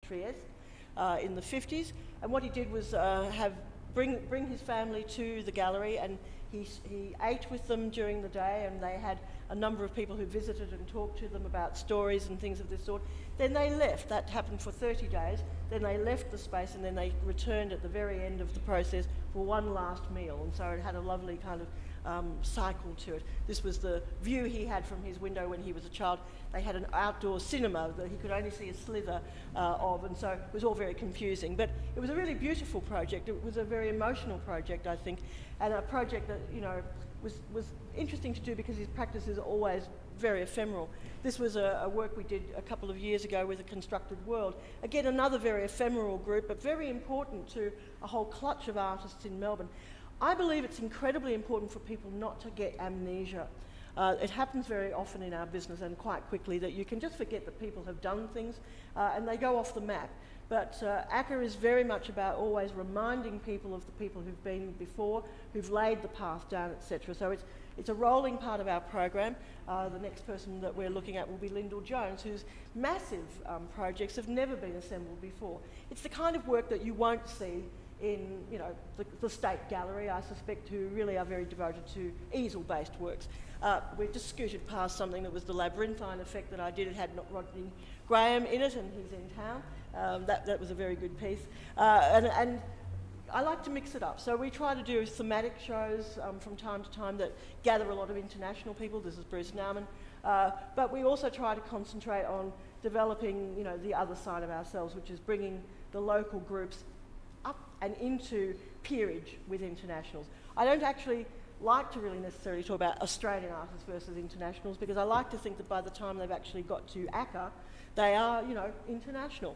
Trieste in the 50s. And what he did was bring his family to the gallery, and he ate with them during the day, and they had a number of people who visited and talked to them about stories and things of this sort. Then they left. That happened for 30 days. Then they left the space, and then they returned at the very end of the process for one last meal. And so it had a lovely kind of cycle to it. This was the view he had from his window when he was a child. They had an outdoor cinema that he could only see a slither of, and so it was all very confusing. But it was a really beautiful project. It was a very emotional project, I think, and a project that, you know, was interesting to do because his practice is always very ephemeral. This was a work we did a couple of years ago with A Constructed World. Again, another very ephemeral group, but very important to a whole clutch of artists in Melbourne. I believe it's incredibly important for people not to get amnesia. It happens very often in our business, and quite quickly, that you can just forget that people have done things and they go off the map. But ACCA is very much about always reminding people of the people who've been before, who've laid the path down, etc. So it's a rolling part of our program. The next person that we're looking at will be Lyndall Jones, whose massive projects have never been assembled before. It's the kind of work that you won't see in, you know, the State Gallery, I suspect, who really are very devoted to easel-based works. We've just scooted past something that was the labyrinthine effect that I did. It had Rodney Graham in it, and he's in town. That was a very good piece. And I like to mix it up. So we try to do thematic shows from time to time that gather a lot of international people. This is Bruce Nauman. But we also try to concentrate on developing, you know, the other side of ourselves, which is bringing the local groups up and into peerage with internationals. I don't actually like to really necessarily talk about Australian artists versus internationals, because I like to think that by the time they've actually got to ACCA, they are, you know, international.